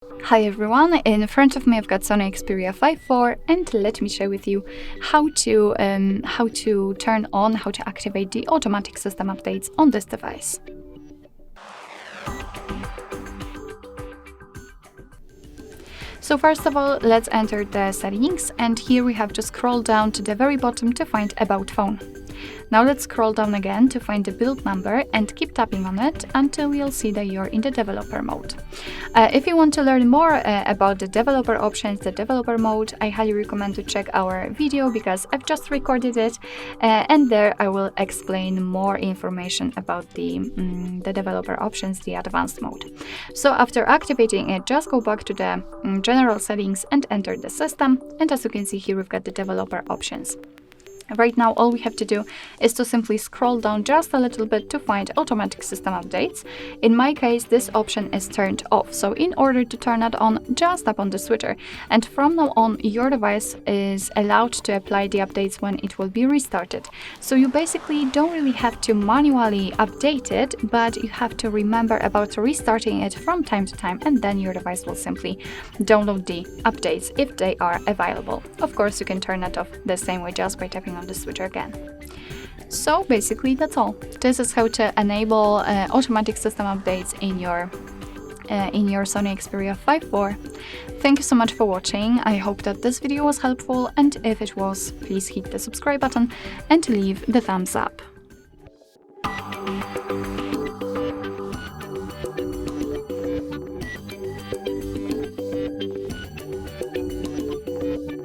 Hi everyone, in front of me I've got SONY Xperia 5.4 and let me share with you how to activate the automatic system updates on this device. So first of all, let's enter the settings, and here we have to scroll down to the very bottom to find About Phone. Now let's scroll down again to find the build number and keep tapping on it until you'll see that you're in the developer mode. If you want to learn more about the developer options, the developer mode, I highly recommend to check our video because I've just recorded it, and there I will explain more information about the developer options, the advanced mode. So after activating it, just go back to the general settings and enter the system, and as you can see here we've got the developer options. Right now, all we have to do is to simply scroll down just a little bit to find automatic system updates. In my case, this option is turned off. So in order to turn it on, just tap on the switcher. And from now on, your device is allowed to apply the updates when it will be restarted. So you basically don't really have to manually update it, but you have to remember about restarting it from time to time, and then your device will simply download the updates if they are available. Of course, you can turn it off the same way just by tapping on the switcher again. So basically that's all. This is how to enable automatic system updates in your SONY Xperia 5.4. Thank you so much for watching. I hope that this video was helpful, and if it was, please hit the subscribe button and leave the thumbs up.